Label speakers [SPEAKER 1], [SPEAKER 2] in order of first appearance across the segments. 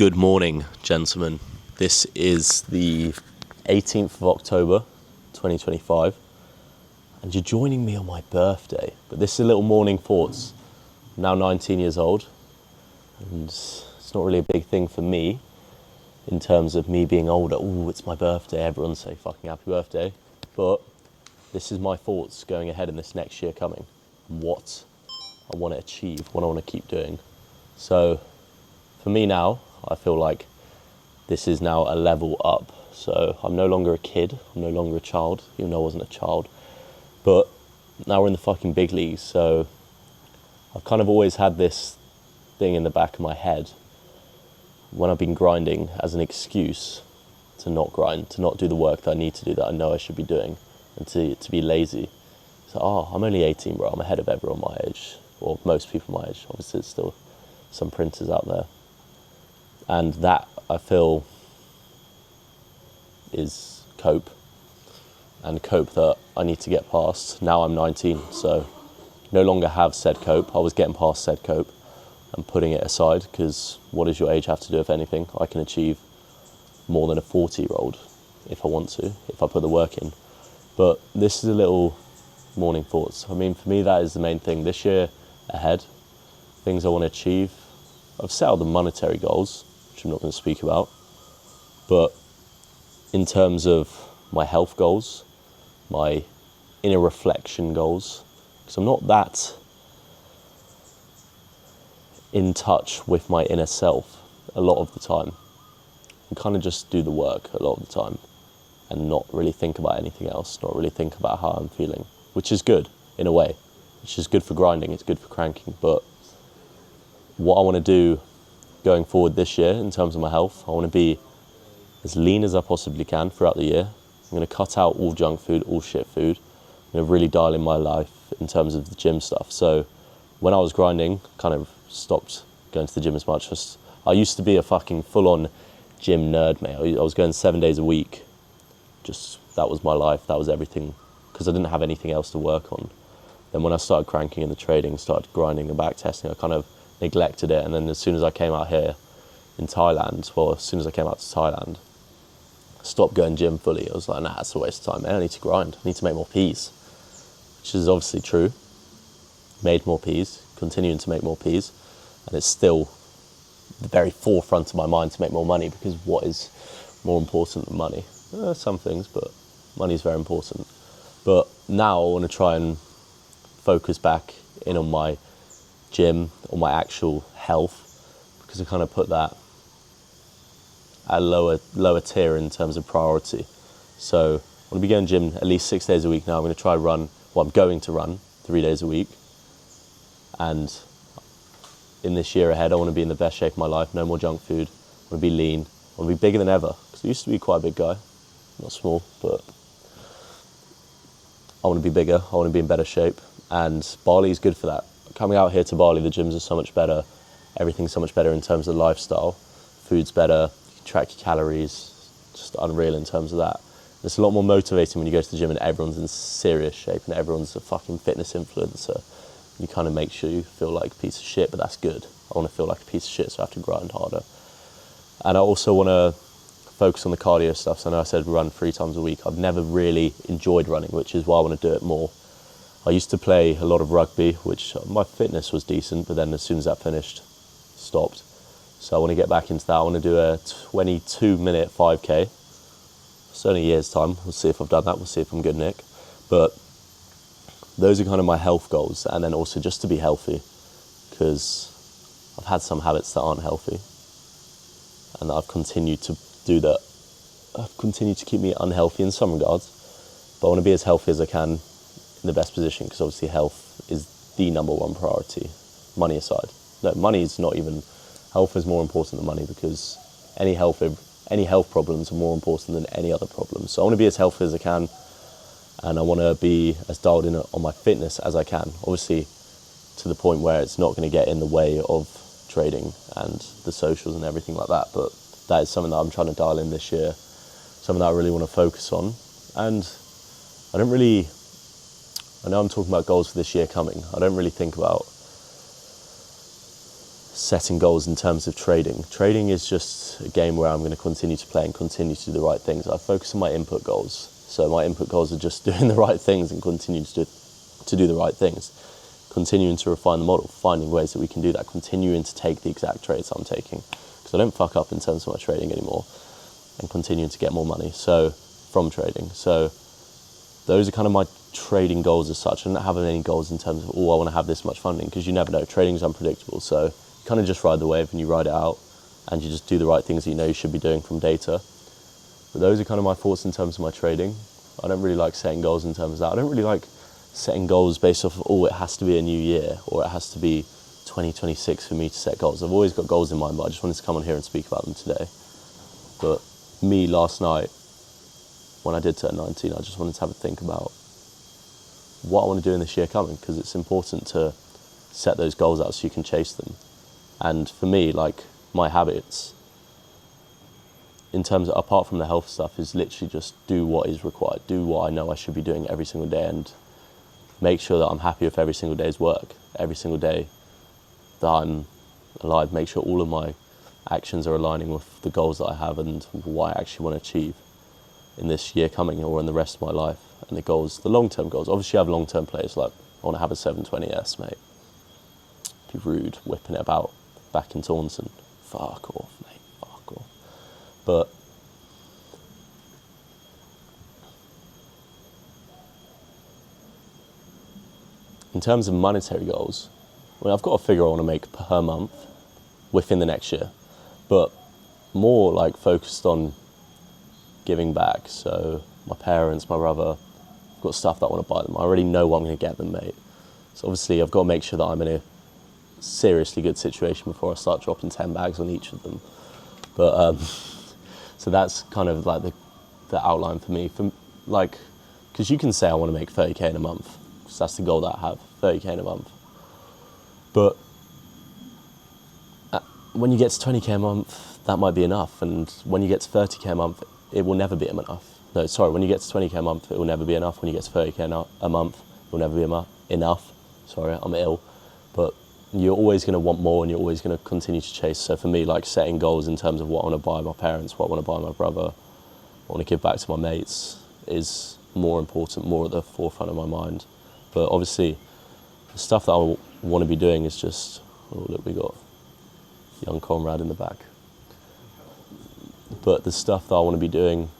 [SPEAKER 1] Good morning, gentlemen. This is the 18th of October, 2025, and you're joining me on my birthday. But this is a little morning thoughts. I'm now 19 years old, and it's not really a big thing for me in terms of me being older. Oh, it's my birthday, everyone say fucking happy birthday. But this is my thoughts going ahead in this next year coming. What I want to achieve, what I want to keep doing. So for me now, I feel like this is now a level up. So I'm no longer a kid, I'm no longer a child, even though I wasn't a child. But now we're in the fucking big leagues, so I've kind of always had this thing in the back of my head when I've been grinding as an excuse to not grind, to not do the work that I need to do, that I know I should be doing, and to be lazy. So, I'm only 18, bro, I'm ahead of everyone my age, or most people my age. Obviously there's still some printers out there. And that, I feel, is cope, and cope that I need to get past. Now I'm 19, so no longer have said cope. I was getting past said cope and putting it aside, because what does your age have to do, if anything? I can achieve more than a 40-year-old if I want to, if I put the work in. But this is a little morning thoughts. I mean, for me, that is the main thing. This year ahead, things I want to achieve. I've set out the monetary goals, which I'm not going to speak about. But in terms of my health goals, my inner reflection goals, because I'm not that in touch with my inner self a lot of the time. I kind of just do the work a lot of the time and not really think about anything else, not really think about how I'm feeling, which is good in a way, which is good for grinding, it's good for cranking. But what I want to do going forward this year in terms of my health, I want to be as lean as I possibly can throughout the year. I'm going to cut out all junk food, all shit food. I'm going to really dial in my life in terms of the gym stuff. So when I was grinding, kind of stopped going to the gym as much. I used to be a fucking full-on gym nerd, mate. I was going 7 days a week. Just, that was my life, that was everything, because I didn't have anything else to work on. Then when I started cranking in the trading, started grinding and back testing, I kind of neglected it. And then as soon as I came out here in Thailand, well, as soon as I came out to Thailand, I stopped going gym fully. I was like, nah, it's a waste of time, man. I need to grind, I need to make more peas, which is obviously true. Made more peas, continuing to make more peas, and it's still the very forefront of my mind to make more money, because what is more important than money? Some things, but money is very important. But now I want to try and focus back in on my gym, on my actual health, because I kind of put that at a lower tier in terms of priority. So I want to be going gym at least 6 days a week now. I'm going to try run, well, I'm going to run 3 days a week. And in this year ahead, I want to be in the best shape of my life. No more junk food. I want to be lean. I want to be bigger than ever, because I used to be quite a big guy. Not small, but I want to be bigger. I want to be in better shape. And Bali is good for that. Coming out here to Bali, the gyms are so much better. Everything's so much better in terms of lifestyle. Food's better. You can track your calories. Just unreal in terms of that. It's a lot more motivating when you go to the gym and everyone's in serious shape and everyone's a fucking fitness influencer. You kind of make sure you feel like a piece of shit, but that's good. I want to feel like a piece of shit, so I have to grind harder. And I also want to focus on the cardio stuff. So I know I said run 3 times a week. I've never really enjoyed running, which is why I want to do it more. I used to play a lot of rugby, which my fitness was decent, but then as soon as that finished, stopped. So I want to get back into that. I want to do a 22-minute 5K. It's only a year's time. We'll see if I've done that. We'll see if I'm good, Nick. But those are kind of my health goals. And then also just to be healthy, because I've had some habits that aren't healthy. And I've continued to do that. I've continued to keep me unhealthy in some regards. But I want to be as healthy as I can, in the best position, because obviously health is the number one priority, money aside. No, money is not even, health is more important than money, because any health problems are more important than any other problems. So I want to be as healthy as I can, and I want to be as dialed in on my fitness as I can, obviously to the point where it's not going to get in the way of trading and the socials and everything like that. But that is something that I'm trying to dial in this year, something that I really want to focus on. And I know I'm talking about goals for this year coming. I don't really think about setting goals in terms of trading. Trading is just a game where I'm going to continue to play and continue to do the right things. I focus on my input goals. So my input goals are just doing the right things and continuing to do the right things. Continuing to refine the model, finding ways that we can do that, continuing to take the exact trades I'm taking. Because I don't fuck up in terms of my trading anymore, and continuing to get more money from trading. So those are kind of my trading goals as such. I don't have any goals in terms of, I want to have this much funding, because you never know. Trading is unpredictable. So you kind of just ride the wave and you ride it out, and you just do the right things that you know you should be doing from data. But those are kind of my thoughts in terms of my trading. I don't really like setting goals in terms of that. I don't really like setting goals based off of, it has to be a new year, or it has to be 2026 for me to set goals. I've always got goals in mind, but I just wanted to come on here and speak about them today. But me, last night, when I did turn 19, I just wanted to have a think about what I want to do in this year coming, because it's important to set those goals out so you can chase them. And for me, like, my habits, in terms of, apart from the health stuff, is literally just do what is required, do what I know I should be doing every single day, and make sure that I'm happy with every single day's work, every single day that I'm alive, make sure all of my actions are aligning with the goals that I have and what I actually want to achieve in this year coming or in the rest of my life. And the goals, the long-term goals, obviously I have long-term plays, like I want to have a 720S, mate. Be rude, whipping it about back in Taunton. Fuck off, mate, fuck off. But in terms of monetary goals, I've got a figure I want to make per month within the next year, but more like focused on giving back. So my parents, my brother, I've got stuff that I want to buy them. I already know what I'm going to get them, mate. So obviously I've got to make sure that I'm in a seriously good situation before I start dropping 10 bags on each of them. But so that's kind of like the outline for me. Because you can say I want to make 30k in a month. So that's the goal that I have, 30k in a month. But when you get to 20k a month, that might be enough. And when you get to 30k a month, it will never be enough. No, sorry, when you get to 20k a month, it will never be enough. When you get to 30k a month, it will never be enough. Sorry, I'm ill. But you're always going to want more, and you're always going to continue to chase. So for me, like, setting goals in terms of what I want to buy my parents, what I want to buy my brother, what I want to give back to my mates is more important, more at the forefront of my mind. But obviously, the stuff that I want to be doing is just, oh look, we got young comrade in the back. But the stuff that I want to be doing,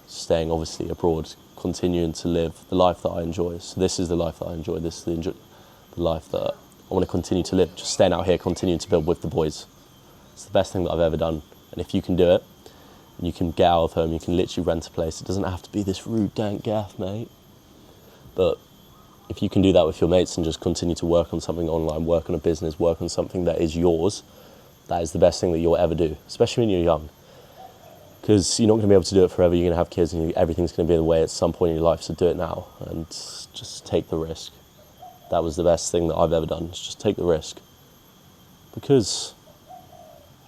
[SPEAKER 1] staying obviously abroad, continuing to live the life that I enjoy. So this is the life that I enjoy. This is the life that I want to continue to live. Just staying out here, continuing to build with the boys. It's the best thing that I've ever done. And if you can do it, and you can get out of home, you can literally rent a place. It doesn't have to be this rude, dank gaff, mate. But if you can do that with your mates and just continue to work on something online, work on a business, work on something that is yours, that is the best thing that you'll ever do, especially when you're young. Because you're not going to be able to do it forever. You're going to have kids and everything's going to be in the way at some point in your life, so do it now and just take the risk. That was the best thing that I've ever done, is just take the risk. Because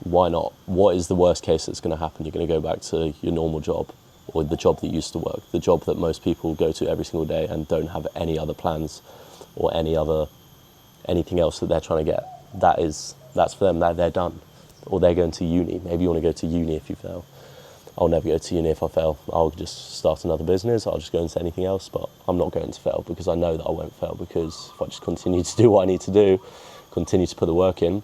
[SPEAKER 1] why not? What is the worst case that's going to happen? You're going to go back to your normal job, or the job that used to work, the job that most people go to every single day and don't have any other plans or anything else that they're trying to get. That's for them, they're done. Or they're going to uni. Maybe you want to go to uni if you fail. I'll never go to uni if I fail. I'll just start another business, I'll just go into anything else, but I'm not going to fail, because I know that I won't fail, because if I just continue to do what I need to do, continue to put the work in,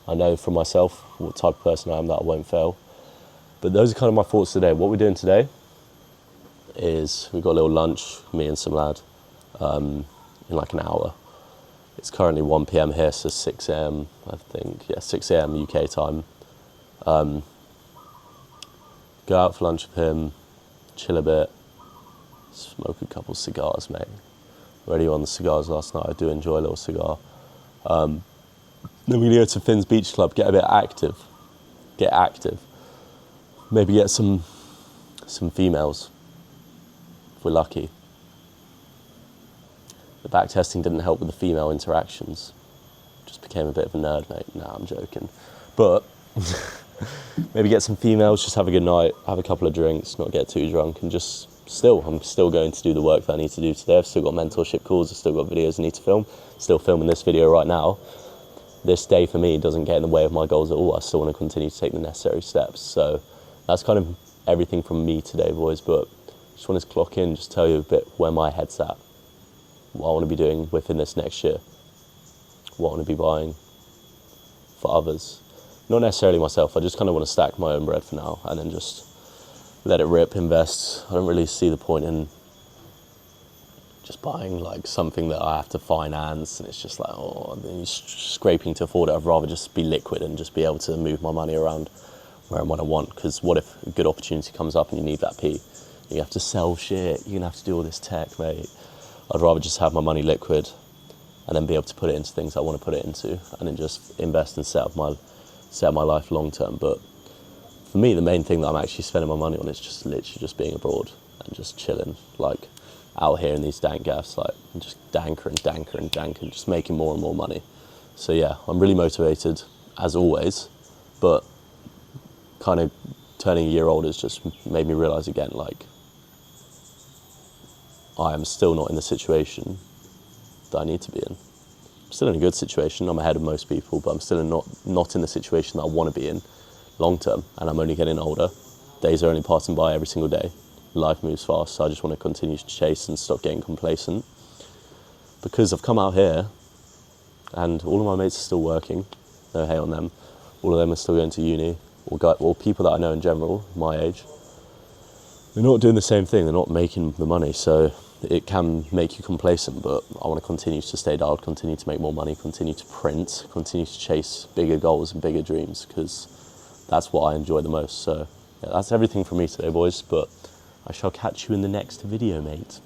[SPEAKER 1] I know for myself what type of person I am that I won't fail. But those are kind of my thoughts today. What we're doing today is we've got a little lunch, me and some lad, in like an hour. It's currently 1 p.m. here, so 6 a.m. I think, 6 a.m. UK time. Go out for lunch with him, chill a bit, smoke a couple cigars, mate. Already on the cigars last night, I do enjoy a little cigar. Then we're gonna go to Finn's Beach Club, get a bit active. Get active. Maybe get some females, if we're lucky. The back testing didn't help with the female interactions. Just became a bit of a nerd, mate. Nah, I'm joking. But maybe get some females, just have a good night, have a couple of drinks, not get too drunk, and I'm still going to do the work that I need to do today. I've still got mentorship calls, I've still got videos I need to film. Still filming this video right now. this day for me doesn't get in the way of my goals at all. I still want to continue to take the necessary steps. So that's kind of everything from me today, boys, but just wanted to clock in, just tell you a bit where my head's at, what I want to be doing within this next year, what I want to be buying for others. Not necessarily myself, I just kind of want to stack my own bread for now and then just let it rip, invest. I don't really see the point in just buying like something that I have to finance and it's just like, oh, then you're scraping to afford it. I'd rather just be liquid and just be able to move my money around where and when I want, because what if a good opportunity comes up and you need that P? You have to sell shit, you're gonna have to do all this tech, mate. I'd rather just have my money liquid and then be able to put it into things I want to put it into and then just invest and set up my life long term. But for me, the main thing that I'm actually spending my money on is just literally just being abroad and just chilling, like out here in these dank gaffs, like just danker, just making more and more money. So yeah, I'm really motivated as always, but kind of turning a year older has just made me realise again, like, I am still not in the situation that I need to be in. I'm still in a good situation, I'm ahead of most people, but I'm still not in the situation that I want to be in long term, and I'm only getting older. Days are only passing by every single day. Life moves fast, so I just want to continue to chase and stop getting complacent. Because I've come out here, and all of my mates are still working, no hate on them. All of them are still going to uni, or people that I know in general, my age. They're not doing the same thing, they're not making the money, so it can make you complacent, but I want to continue to stay dialed, continue to make more money, continue to print, continue to chase bigger goals and bigger dreams, because that's what I enjoy the most. So yeah, that's everything from me today, boys, but I shall catch you in the next video, mate.